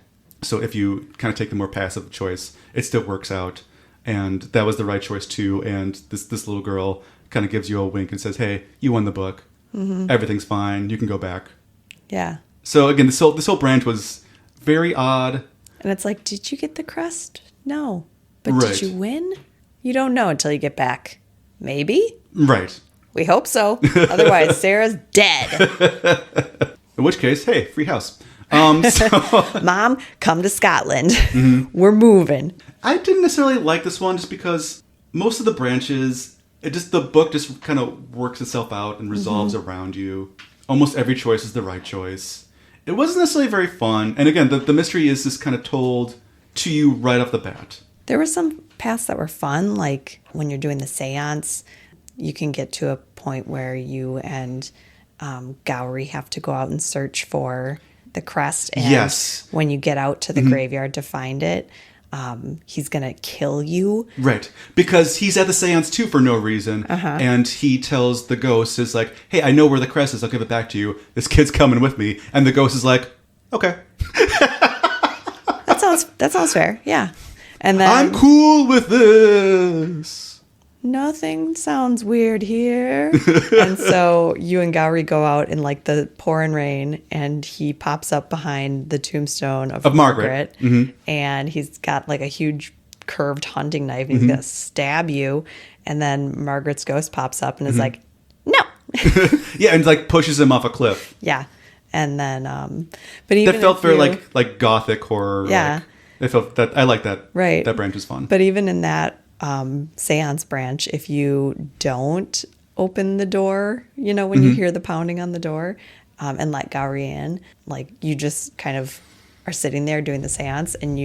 So if you kind of take the more passive choice, it still works out. And that was the right choice too. And this little girl kind of gives you a wink and says, "Hey, you won the book. Everything's fine. You can go back." Yeah. So again, this whole branch was very odd. And it's like, did you get the crest? No. But Right. did you win? You don't know until you get back. Maybe? Right. We hope so. Otherwise, Sarah's dead. In which case, hey, free house. So Mom, come to Scotland. We're moving. I didn't necessarily like this one just because most of the branches, the book just kind of works itself out and resolves around you. Almost every choice is the right choice. It wasn't necessarily very fun. And again, the mystery is just kind of told to you right off the bat. There were some paths that were fun, like when you're doing the seance, you can get to a point where you and Gowrie have to go out and search for the crest. And Yes. when you get out to the graveyard to find it, he's going to kill you. Right. Because he's at the seance too for no reason. And he tells the ghost, is like, "Hey, I know where the crest is. I'll give it back to you. This kid's coming with me." And the ghost is like, "Okay. That sounds fair. Yeah. And then I'm cool with this." nothing sounds weird here. And so you and Gowrie go out in like the pouring rain, and he pops up behind the tombstone of Margaret. And he's got like a huge curved hunting knife. And he's going to stab you. And then Margaret's ghost pops up and is like, "No." Yeah, and like pushes him off a cliff. Yeah. And then, but even That felt if very you- like gothic horror. Yeah. It felt that I like that. Right. That branch was fun. But even in that seance branch, if you don't open the door, you know, when you hear the pounding on the door and let Gowrie in, like you just kind of are sitting there doing the seance and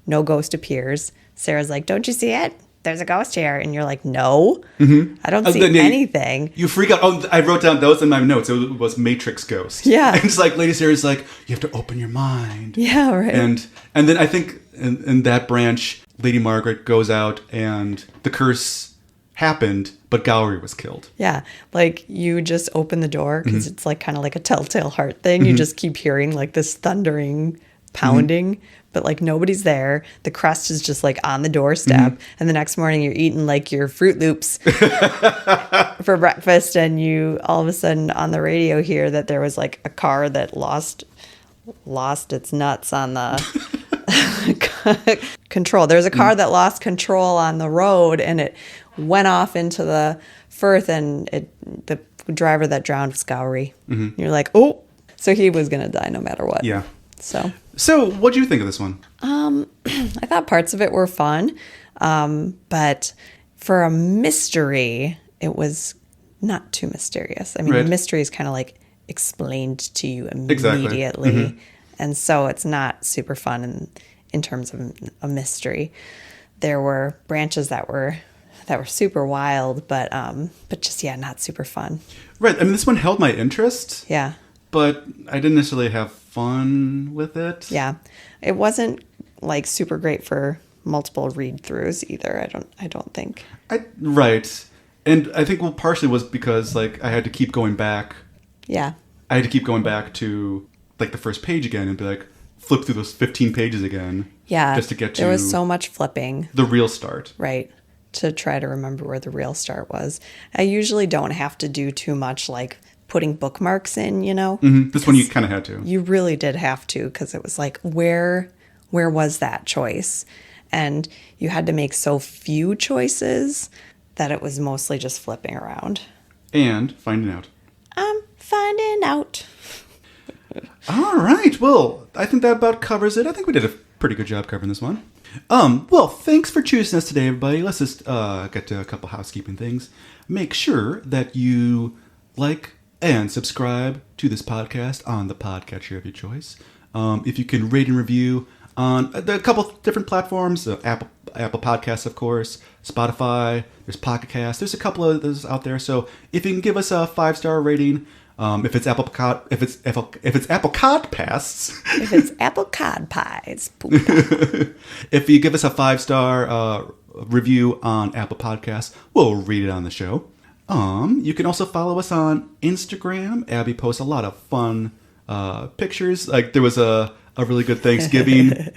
no ghost appears. Sarah's like, "Don't you see it? There's a ghost here." And you're like, "No, I don't see then anything." You freak out. Oh, I wrote down those in my notes. It was Matrix Ghost. Yeah. And it's like Lady Sarah's like, "You have to open your mind." Yeah, right. And then I think in that branch, Lady Margaret goes out and the curse happened, but Gowrie was killed. Yeah, like you just open the door because it's like kind of like a telltale heart thing. You just keep hearing like this thundering pounding, but like nobody's there. The crest is just like on the doorstep. And the next morning you're eating like your Fruit Loops for breakfast, and you all of a sudden on the radio hear that there was like a car that lost its nuts on the control. There's a car that lost control on the road, and it went off into the Firth, and the driver that drowned was Gowrie. You're like, "Oh," so he was gonna die no matter what. Yeah. So what do you think of this one? I thought parts of it were fun, but for a mystery, it was not too mysterious. I mean, Right. the mystery is kind of like explained to you Exactly. immediately, and so it's not super fun in terms of a mystery. There were branches that were super wild, but just not super fun. Right. I mean, this one held my interest. Yeah. But I didn't necessarily have fun with it. Yeah. It wasn't like super great for multiple read-throughs either. I don't think. Right. And I think partially was because like I had to keep going back. Yeah. I had to keep going back to like the first page again and be like flip through those 15 pages again. Yeah. Just to get to there was so much flipping. The real start. Right. To try to remember where the real start was. I usually don't have to do too much like putting bookmarks in, you know. Mm-hmm. This one you kind of had to. You really did have to, because it was like, where was that choice? And you had to make so few choices that it was mostly just flipping around. And finding out. I'm finding out. All right. Well, I think that about covers it. I think we did a pretty good job covering this one. Well, thanks for choosing us today, everybody. Let's just get to a couple housekeeping things. Make sure that you like and subscribe to this podcast on the podcatcher of your choice. If you can rate and review on a couple different platforms, Apple Podcasts, of course, Spotify, there's Pocket Cast, there's a couple of those out there. So if you can give us a 5-star rating, if it's Apple Cod Pasts, If it's Apple Cod Pies. if you give us a 5-star review on Apple Podcasts, we'll read it on the show. You can also follow us on Instagram. Abby posts a lot of fun pictures. Like there was a really good Thanksgiving.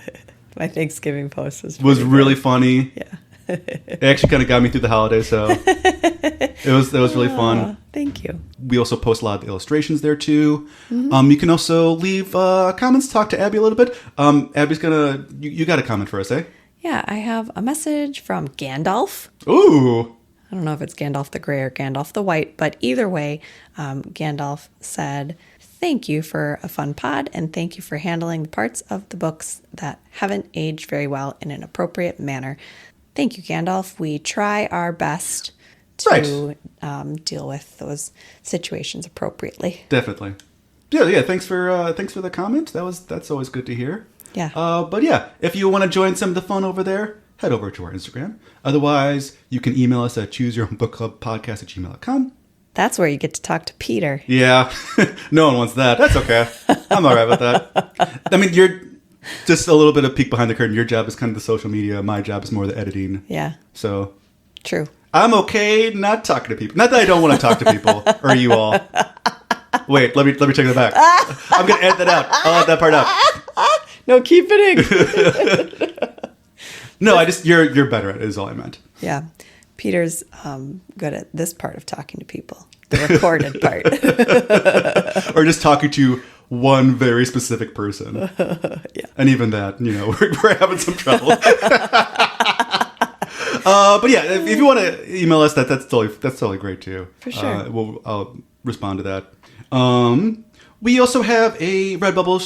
My Thanksgiving post was really funny. Yeah. It actually kind of got me through the holidays, so it was really fun. Thank you. We also post a lot of illustrations there too. Mm-hmm. You can also leave comments, talk to Abby a little bit. Abby's gonna. You got a comment for us, eh? Yeah, I have a message from Gandalf. Ooh. I don't know if it's Gandalf the Grey or Gandalf the White, but either way, Gandalf said, "Thank you for a fun pod, and thank you for handling the parts of the books that haven't aged very well in an appropriate manner." Thank you, Gandalf. We try our best to deal with those situations appropriately. Definitely. Yeah. Thanks for the comment. That's always good to hear. Yeah. But yeah, if you want to join some of the fun over there, head over to our Instagram. Otherwise, you can email us at chooseyourownbookclubpodcast@gmail.com. That's where you get to talk to Peter. Yeah. No one wants that. That's okay. I'm all right with that. I mean, you're just a little bit of peek behind the curtain. Your job is kind of the social media. My job is more the editing. Yeah. So. True. I'm okay not talking to people. Not that I don't want to talk to people, or you all. Wait, let me take that back. I'm going to edit that out. I'll edit that part out. No, keep it in. No, you're better at it is all I meant. Yeah. Peter's good at this part of talking to people, the recorded part. Or just talking to one very specific person. Yeah. And even that, we're having some trouble. But yeah, if you want to email us, that's totally great too. For sure. I'll respond to that. We also have a Redbubble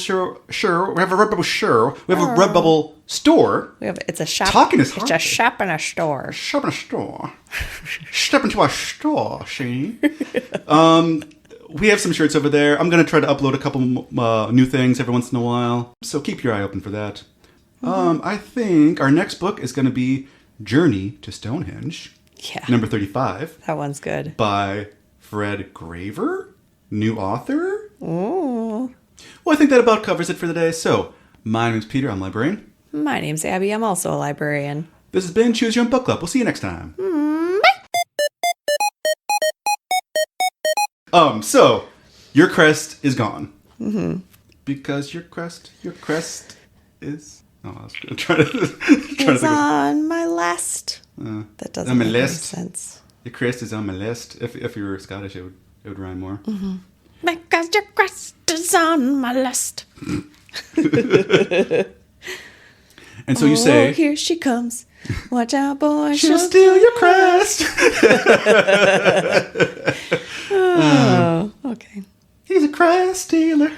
We have a Redbubble We have a Redbubble store. It's a shop. Talking is hard. It's a shop and a store. Shop in a store. Step into our store, see? We have some shirts over there. I'm going to try to upload a couple new things every once in a while. So keep your eye open for that. Mm-hmm. I think our next book is going to be Journey to Stonehenge. Yeah. Number 35. That one's good. By Fred Graver. New author. Ooh. Well, I think that about covers it for the day. So, my name's Peter. I'm a librarian. My name's Abby. I'm also a librarian. This has been Choose Your Own Book Club. We'll see you next time. Bye. So, your crest is gone. Mm-hmm. Because your crest is... Oh, I was trying to it's on my list. That doesn't make any sense. Your crest is on my list. If you were Scottish, it would rhyme more. Mm-hmm. Because your crest is on my list. And so you say... Oh, here she comes. Watch out, boy. She'll steal your crest. Oh, okay. He's a crest stealer.